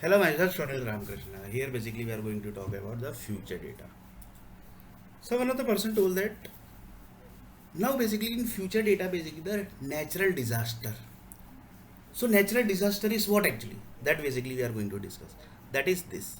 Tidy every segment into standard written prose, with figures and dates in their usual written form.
Hello, myself Sonil Ramakrishna. Here basically we are going to talk about the future data. So one of the person told that now basically in future data basically the natural disaster. So natural disaster is what actually? That basically we are going to discuss. That is this.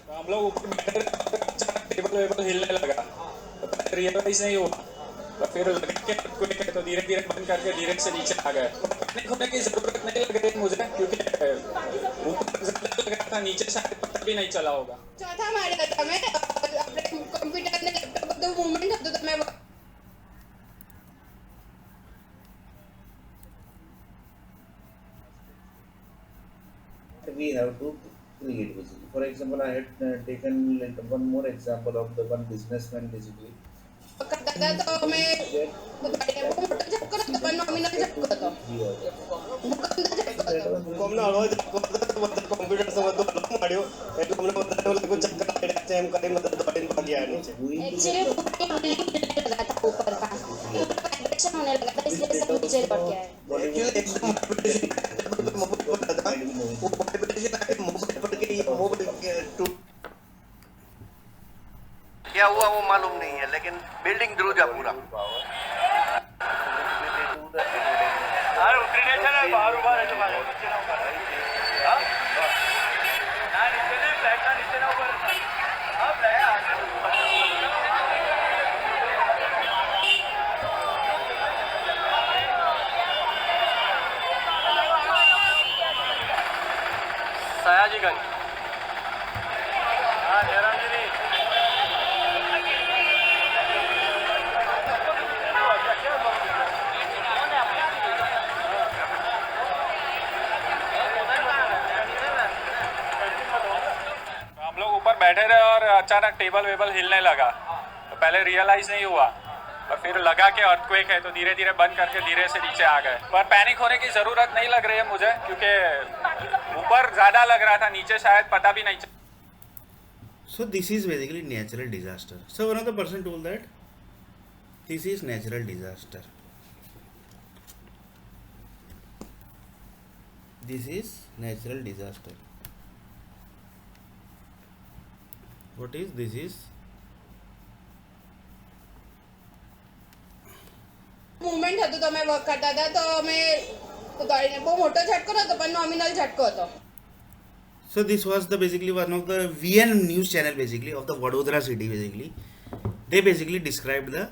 तो हम लोग ऊपर बैठे रहे, अचानक table वेबल हिलने लगा। तो पहले रियलाइज नहीं हुआ, तो फिर लगा कि earthquake है, तो धीरे धीरे बंद करके धीरे से नीचे आ गए। पैनिक होने की जरूरत नहीं लग रही मुझे, क्योंकि ऊपर ज्यादा लग रहा था, नीचे शायद पता भी नहीं चला होगा। ચોથા માળે હતા અમે આપણે કોમ્પ્યુટર ને લેપટોપ બધું મૂવમેન્ટ હતું તમે we have to create basically. For example, I had taken like one more example of the one businessman basically. કરતા હતા તો અમે બહુ મોટો ઝટકો હતો પણ નોમિનલ ઝટકો હતો ભૂકંપનો ઝટકો હતો ભૂકંપનો હળવો ઝટકો હતો તો બધા કોમ્પ્યુટર બધું હલવા માંડ્યું એટલે અમને બધાને એવું લાગ્યું ચક્કર આવી રહ્યા છે એમ કરીને બધા દોડીને ભાગ્યા નીચે एक्चुअली पूरी बिल्डिंग हिलने लगा था ऊपर का वाइब्रेशन होने लगा था इसलिए सब नीचे लौट गया है एक्चुअली एकदम मोबाइल पर था वो वाइब्रेशन आके मोबाइल पर के ये मोबाइल टूट क्या हुआ वो मालूम नहीं है, लेकिन बिल्डिंग ध्रुजा पूरा। सयाजीगंज तो हम लोग ऊपर बैठे रहे और अचानक टेबल वेबल हिलने लगा। तो पहले रियलाइज नहीं हुआ, और फिर लगा कि earthquake है, तो धीरे धीरे बंद करके धीरे से नीचे आ गए। पर पैनिक होने की जरूरत नहीं लग रही है मुझे, क्योंकि ऊपर ज्यादा लग रहा था, नीचे शायद पता भी नहीं चला। So this is basically natural disaster. So one of the person told that this is natural disaster. This is natural disaster. What is this is movement હતું તો અમે વર્ક કરતા હતા તો અમે દોડીને બહુ મોટો ઝટકો હતો પણ નોમિનલ ઝટકો હતો. So this was the basically one of the VN news channel basically of the Vadodara city basically. They basically described the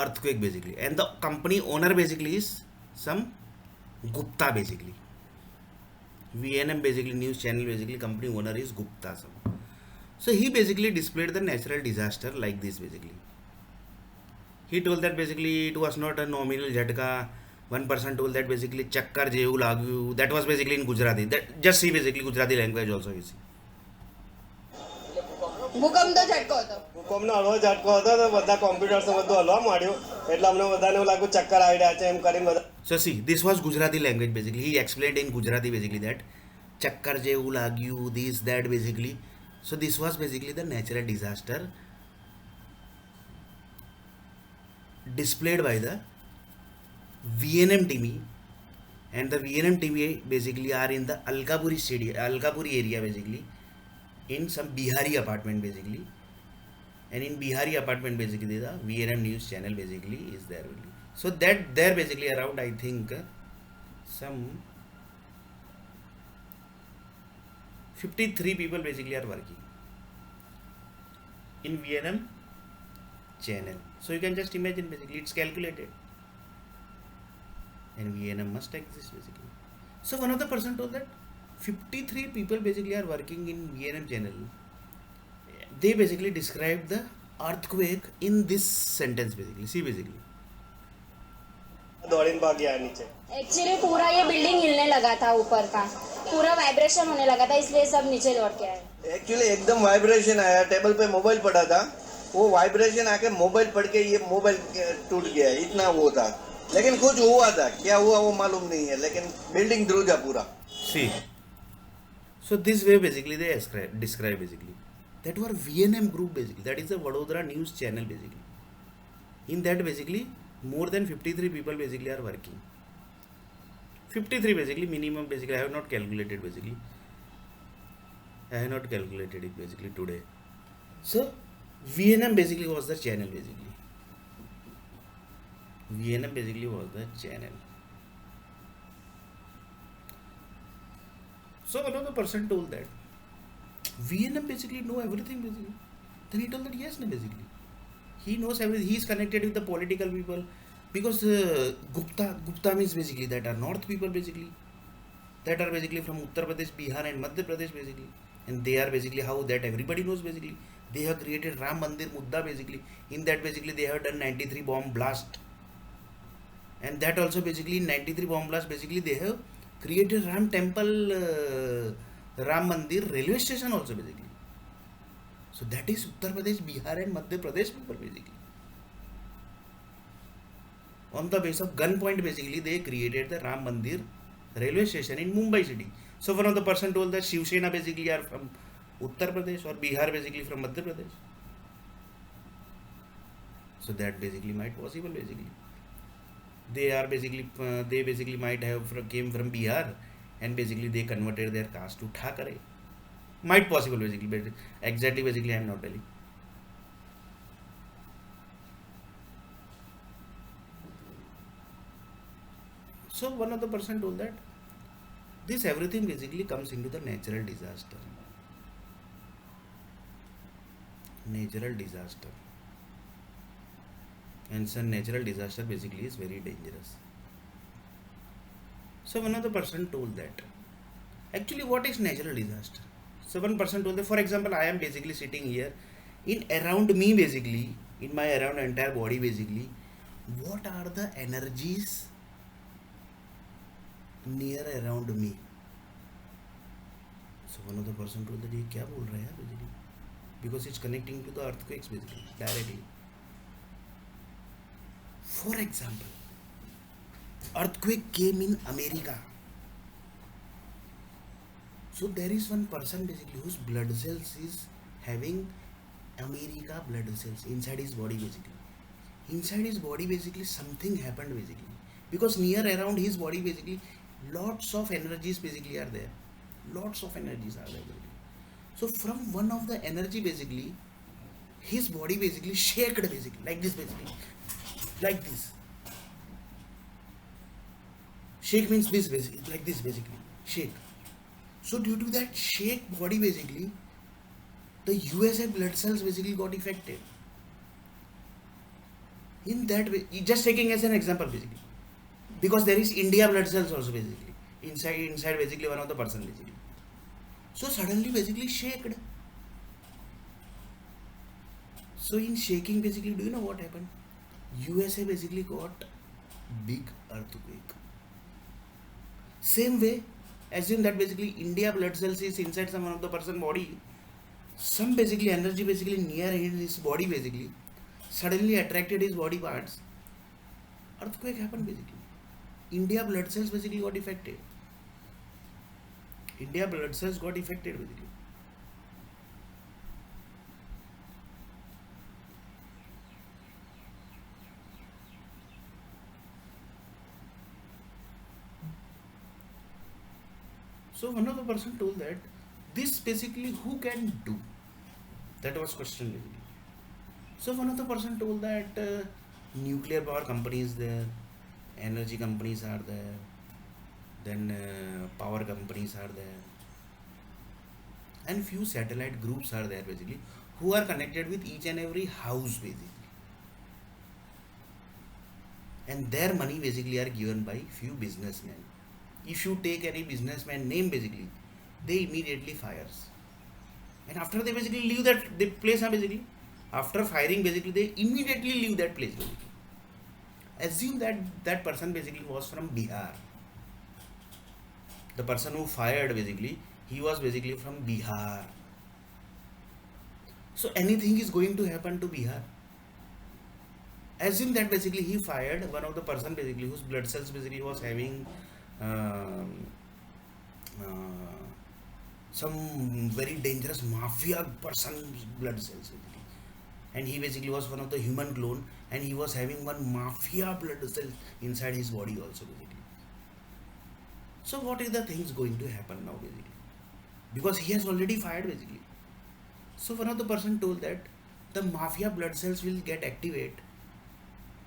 earthquake basically, and the company owner basically is some Gupta basically. VNM basically news channel basically company owner is Gupta some. So he basically displayed the natural disaster like this basically. He told that basically it was not a nominal jhatka. One person told that basically chakkar જેવું લાગ્યું. That was basically in Gujarati. That just see basically Gujarati language also you see. ભૂકંપનો ઝટકો હતો ભૂકંપનો હળવો ઝટકો હતો તો બધા computer બધું હલવા માંડ્યું એટલે અમને બધાને એવું લાગ્યું ચક્કર આવી રહ્યા છે એમ કરીને બધા So see, this was Gujarati language basically. He explained in Gujarati basically that chakkar જેવું લાગ્યું, this that basically. So this was basically the natural disaster displayed by the VNM TV, and the VNM TV basically are in the Alkapuri area basically, in some Bihari apartment basically, and in Bihari apartment basically the VNM news channel basically is there only. So that there basically around I think some 53 people basically are working in VNM channel. So you can just imagine basically it's calculated. And VNM must exist basically. So one of the person told that 53 people basically are working in VNM channel. They basically described the earthquake in this sentence basically. See basically. दौड़ीन भाग गया नीचे. Actually पूरा ये building हिलने लगा था ऊपर का, पूरा वाइब्रेशन होने लगा था, इसलिए सब नीचे लौट के आए. एक्चुअली एकदम वाइब्रेशन आया, टेबल पे मोबाइल पड़ा था, वो वाइब्रेशन आके मोबाइल पड़ के ये मोबाइल टूट गया, इतना वो था. लेकिन कुछ हुआ था, क्या हुआ वो मालूम नहीं है, लेकिन बिल्डिंग ध्रुव था पूरा. See. So this way basically they describe basically. That were VNM group basically. That is the Vadodara news channel basically. In that basically more than 53 people basically are working. 53 basically minimum basically. I have not calculated basically. I have not calculated it basically today. So VNM basically was the channel basically. VNM basically was the channel. So one of the person told that VNM basically know everything basically. Then he told that yes, no basically. He knows everything. He is connected with the political people because Gupta means basically that are North people basically. That are basically from Uttar Pradesh, Bihar and Madhya Pradesh basically. And they are basically how that everybody knows basically. They have created Ram Mandir Mudda basically. In that basically they have done 93 bomb blast. And that also basically in 93 bomb blast basically they have created Ram Temple, Ram Mandir railway station also basically. So that is Uttar Pradesh, Bihar and Madhya Pradesh people basically. On the base of gunpoint basically they created the Ram Mandir railway station in Mumbai city. So one of the person told that Shiv Sena basically are from Uttar Pradesh or Bihar basically from Madhya Pradesh. So that basically might possible basically. They are basically they basically might have came from Bihar and basically they converted their caste to Thakare. Might possible basically, but exactly basically I am not telling. So one of the person told that this everything basically comes into the natural disaster. Natural disaster. And some natural disaster basically is very dangerous. So one of the person told that actually what is natural disaster? So one person told that for example I am basically sitting here, in around me basically, in my around entire body basically, what are the energies near around me? So one of the person told that ये क्या बोल रहा है basically, because it's connecting to the earthquakes basically directly. For example, earthquake came in America. So there is one person basically whose blood cells is having America blood cells inside his body basically. Inside his body basically something happened basically. Because near around his body basically lots of energies basically are there. Lots of energies are there basically. So from one of the energy basically his body basically shaked basically like this basically. Like this. Shake means this basically, like this basically. Shake. So due to that shake body basically, the USA blood cells basically got affected. In that way, just taking as an example basically. Because there is India blood cells also basically. Inside basically one of the person basically. So suddenly basically shaked. So in shaking basically, do you know what happened? USA basically got big earthquake. Same way, assume that basically India blood cells is inside some one of the person body. Some basically energy basically near his body basically suddenly attracted his body parts. Earthquake happened basically. India blood cells basically got affected. India blood cells got affected basically. So one of the person told that this basically who can do? That was question basically. So one of the person told that nuclear power companies there, energy companies are there, then power companies are there, and few satellite groups are there basically who are connected with each and every house basically. and their money basically are given by few businessmen. If you take any businessman name basically, they immediately fires, and after they basically leave that the place, basically after firing basically they immediately leave that place basically. Assume that that person basically was from Bihar. The person who fired basically, he was basically from Bihar. So anything is going to happen to Bihar. Assume that basically he fired one of the person basically whose blood cells basically was having some very dangerous mafia person's blood cells basically. And he basically was one of the human clone, and he was having one mafia blood cell inside his body also basically. So what is the things going to happen now basically? Because he has already fired basically. So one of the person told that the mafia blood cells will get activate,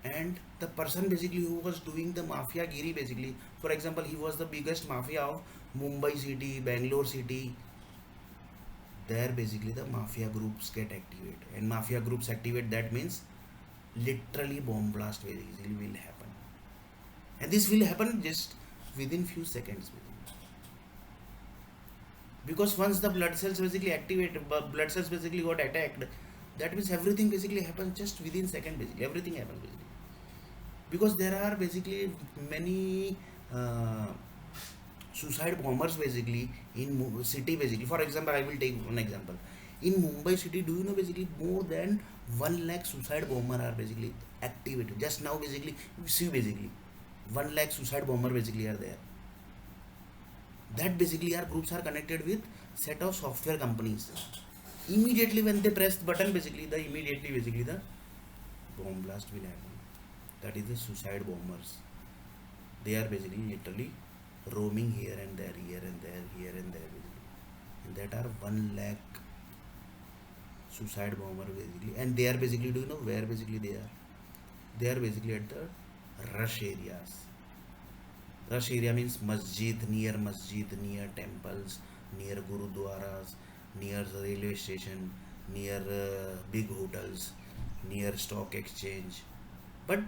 and the person basically who was doing the mafia giri basically, for example, he was the biggest mafia of Mumbai city, Bangalore city. There basically the mafia groups get activate, and mafia groups activate, that means literally bomb blast basically will happen, and this will happen just within few seconds basically. Because once the blood cells basically activate, blood cells basically got attacked, that means everything basically happens just within second basically, everything happens basically. Because there are basically many suicide bombers basically in city basically. For example, I will take one example. In Mumbai city, do you know basically more than 1 lakh suicide bomber are basically activated. Just now basically, you see basically 1 lakh suicide bomber basically are there. That basically our groups are connected with set of software companies. Immediately when they press the button basically, the bomb blast will happen. That is the suicide bombers. They are basically literally roaming here and there, here and there, here and there basically. And that are 1 lakh suicide bomber basically. And they are basically, do you know where basically they are? They are basically at the rush areas. Rush area means masjid, near temples, near gurudwaras, near the railway station, near big hotels, near stock exchange. But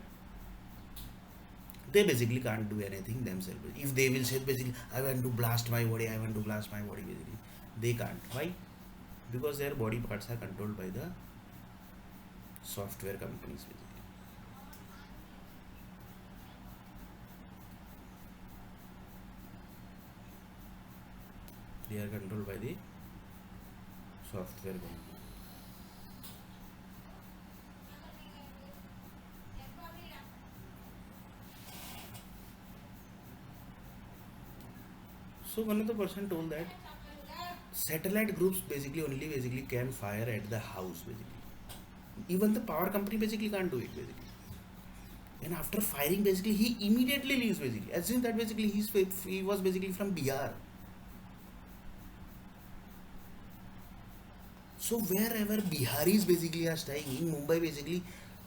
they basically can't do anything themselves. If they will say basically, I want to blast my body basically, they can't. Why? Because their body parts are controlled by the software companies basically. They are controlled by the software company. So one of the person told that satellite groups basically can fire at the house basically. Even the power company basically can't do it basically. And after firing basically, he immediately leaves basically. Assume that basically he was basically from Bihar. So wherever Biharis basically are staying in Mumbai basically,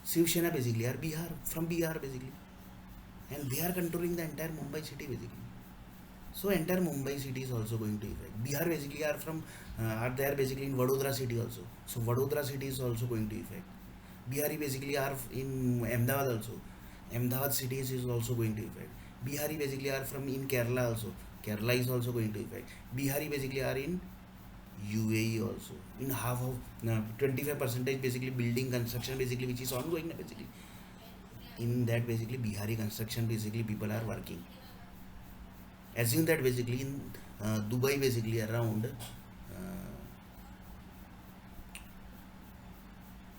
Shiv Sena basically are from Bihar basically, and they are controlling the entire Mumbai city basically. So entire Mumbai city is also going to affect. Bihar basically are there basically in Vadodara city also. So Vadodara city is also going to affect. Bihari basically are in Ahmedabad also. Ahmedabad cities is also going to affect. Bihari basically are from in Kerala also. Kerala is also going to affect. Bihari basically are in UAE also. In half of 25% basically building construction basically which is ongoing basically. In that basically Bihari construction basically people are working. Assume that basically in Dubai basically around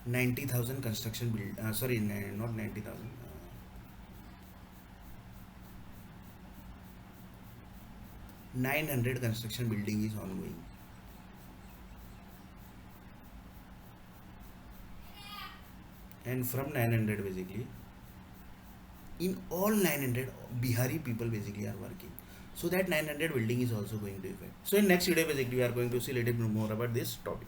90,000 construction build. Sorry, not 90,000. 900 construction building is ongoing. And from 900 basically, in all 900 Bihari people basically are working. So that 900 building is also going to affect. So in next video basically we are going to see a little bit more about this topic.